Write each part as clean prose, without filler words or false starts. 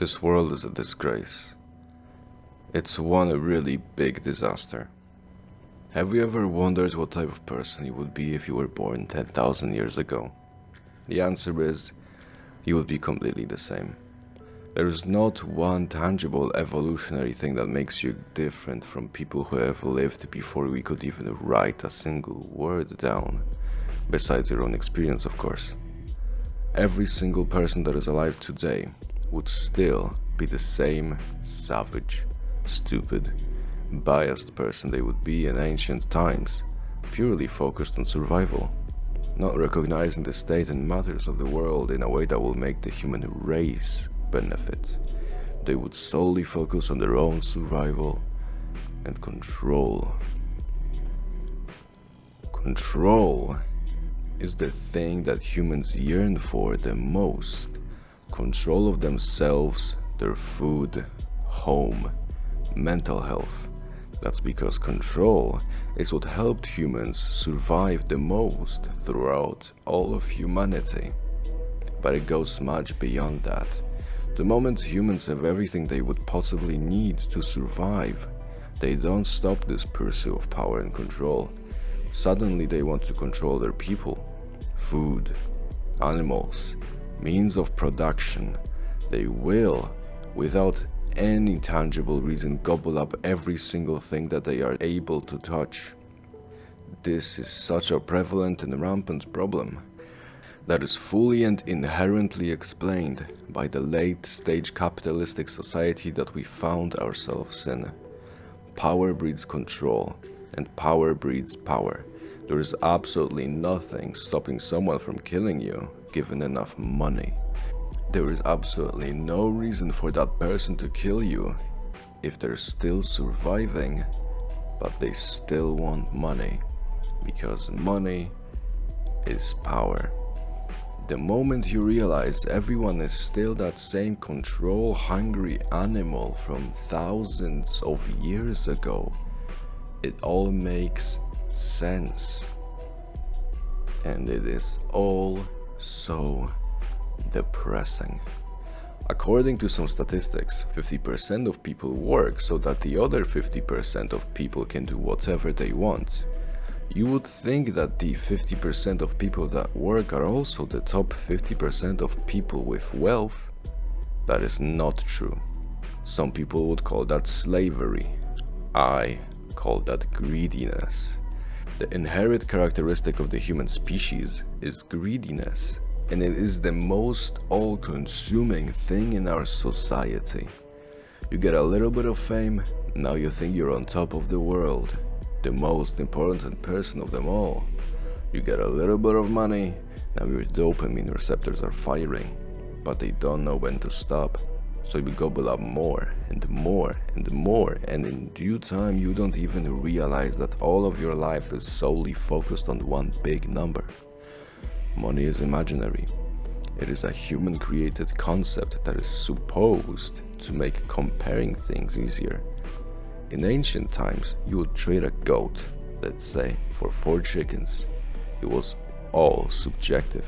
This world is a disgrace. It's one really big disaster. Have you ever wondered what type of person you would be if you were born 10,000 years ago? The answer is, you would be completely the same. There is not one tangible evolutionary thing that makes you different from people who have lived before we could even write a single word down, besides your own experience, of course. Every single person that is alive today would still be the same savage, stupid, biased person they would be in ancient times, purely focused on survival, not recognizing the state and matters of the world in a way that will make the human race benefit. They would solely focus on their own survival and control. Control is the thing that humans yearn for the most. Control of themselves, their food, home, mental health. That's because control is what helped humans survive the most throughout all of humanity. But it goes much beyond that. The moment humans have everything they would possibly need to survive, they don't stop this pursuit of power and control. Suddenly they want to control their people, food, animals, means of production. They will, without any tangible reason, gobble up every single thing that they are able to touch. This is such a prevalent and rampant problem that is fully and inherently explained by the late-stage capitalistic society that we found ourselves in. Power breeds control, and power breeds power. There is absolutely nothing stopping someone from killing you, given enough money. There is absolutely no reason for that person to kill you if they're still surviving, but they still want money, because money is power. The moment you realize everyone is still that same control-hungry animal from thousands of years ago, it all makes sense. And it is all so depressing. According to some statistics, 50% of people work so that the other 50% of people can do whatever they want. You would think that the 50% of people that work are also the top 50% of people with wealth. That is not true. Some people would call that slavery. I call that greediness. The inherent characteristic of the human species is greediness, and it is the most all-consuming thing in our society. You get a little bit of fame, now you think you're on top of the world, the most important person of them all. You get a little bit of money, now your dopamine receptors are firing, but they don't know when to stop. So you gobble up more and more and more, and in due time you don't even realize that all of your life is solely focused on one big number. Money is imaginary. It is a human-created concept that is supposed to make comparing things easier. In ancient times, you would trade a goat, let's say, for 4 chickens. It was all subjective.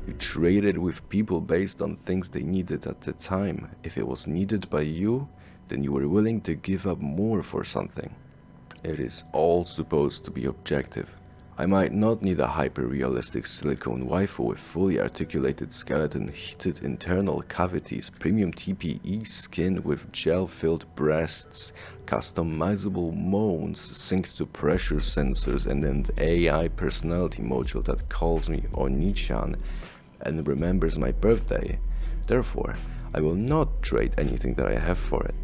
You traded with people based on things they needed at the time. If it was needed by you, then you were willing to give up more for something. It is all supposed to be objective. I might not need a hyper-realistic silicone waifu with fully articulated skeleton, heated internal cavities, premium TPE skin with gel-filled breasts, customizable moans synced to pressure sensors, and an AI personality module that calls me Oni-chan and remembers my birthday. Therefore, I will not trade anything that I have for it.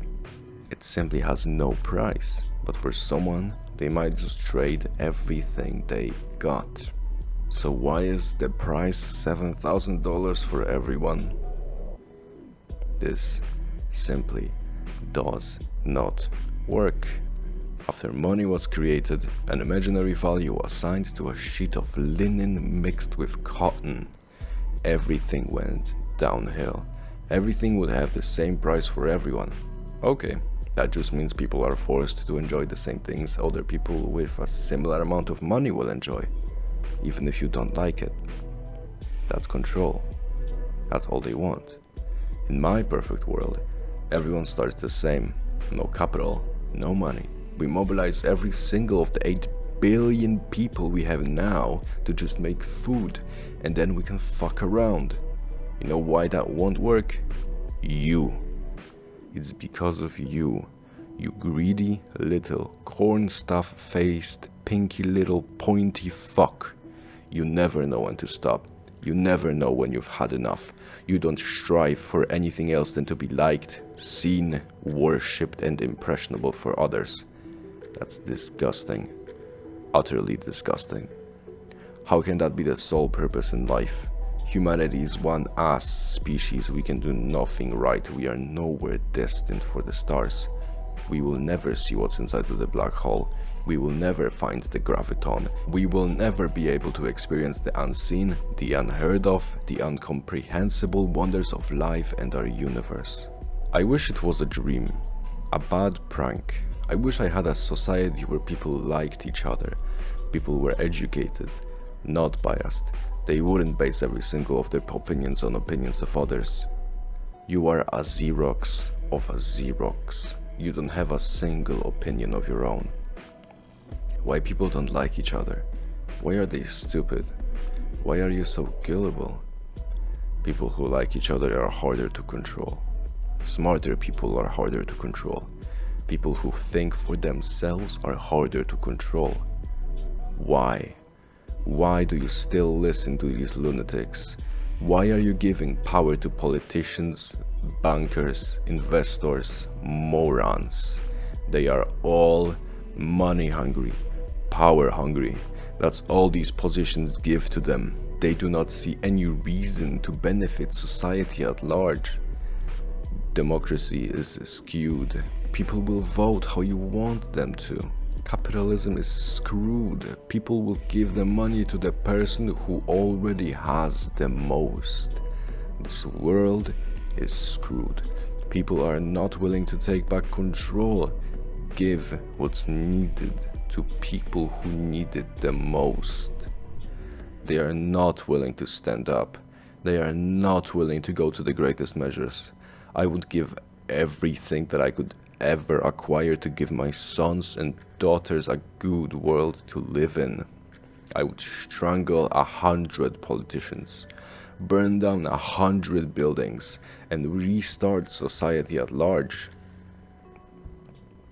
It simply has no price, but for someone, they might just trade everything they got. So why is the price $7,000 for everyone? This simply does not work. After money was created, an imaginary value assigned to a sheet of linen mixed with cotton. Everything went downhill. Everything would have the same price for everyone. Okay. That just means people are forced to enjoy the same things other people with a similar amount of money will enjoy, even if you don't like it. That's control. That's all they want. In my perfect world, everyone starts the same. No capital, no money. We mobilize every single of the 8 billion people we have now to just make food, and then we can fuck around. You know why that won't work? You. It's because of you. You greedy little corn stuff faced pinky little pointy fuck. You never know when to stop. You never know when you've had enough. You don't strive for anything else than to be liked, seen, worshipped, and impressionable for others. That's disgusting. Utterly disgusting. How can that be the sole purpose in life? Humanity is one ass species. We can do nothing right. We are nowhere destined for the stars. We will never see what's inside of the black hole. We will never find the graviton. We will never be able to experience the unseen, the unheard of, the incomprehensible wonders of life and our universe. I wish it was a dream, a bad prank. I wish I had a society where people liked each other. People were educated, not biased. They wouldn't base every single of their opinions on opinions of others. You are a Xerox of a Xerox. You don't have a single opinion of your own. Why people don't like each other? Why are they stupid? Why are you so gullible? People who like each other are harder to control. Smarter people are harder to control. People who think for themselves are harder to control. Why? Why do you still listen to these lunatics? Why are you giving power to politicians, bankers, investors, morons? They are all money hungry, power hungry. That's all these positions give to them. They do not see any reason to benefit society at large. Democracy is skewed. People will vote how you want them to. Capitalism is screwed. People will give the money to the person who already has the most. This world is screwed. People are not willing to take back control. Give what's needed to people who need it the most. They are not willing to stand up. They are not willing to go to the greatest measures. I would give everything that I could ever acquire to give my sons and daughters a good world to live in. I would strangle 100 politicians, burn down 100 buildings, and restart society at large.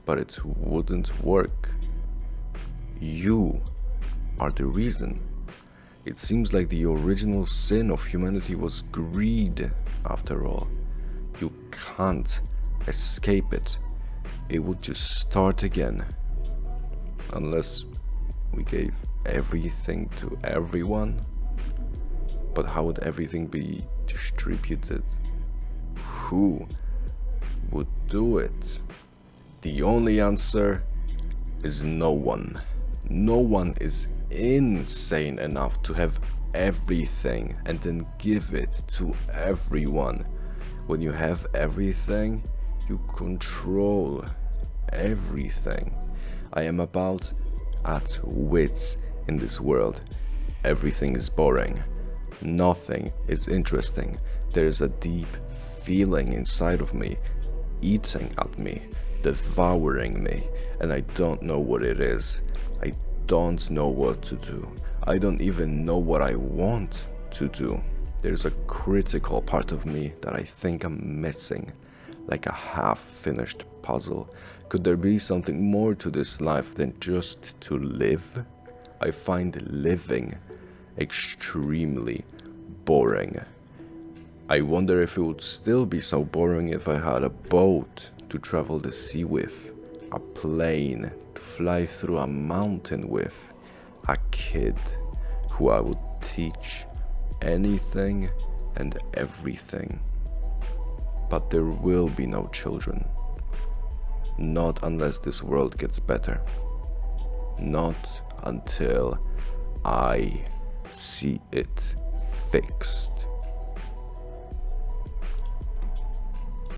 But it wouldn't work. You are the reason. It seems like the original sin of humanity was greed, after all. You can't escape it. It would just start again. Unless we gave everything to everyone. But how would everything be distributed? Who would do it? The only answer is no one. No one is insane enough to have everything and then give it to everyone. When you have everything, you control everything. I am about at wits in this world. Everything is boring. Nothing is interesting. There is a deep feeling inside of me, eating at me, devouring me, and I don't know what it is. I don't know what to do. I don't even know what I want to do. There's a critical part of me that I think I'm missing, like a half-finished puzzle. Could there be something more to this life than just to live? I find living extremely boring. I wonder if it would still be so boring if I had a boat to travel the sea with, a plane to fly through a mountain with, a kid who I would teach anything and everything. But there will be no children. Not unless this world gets better. Not until I see it fixed.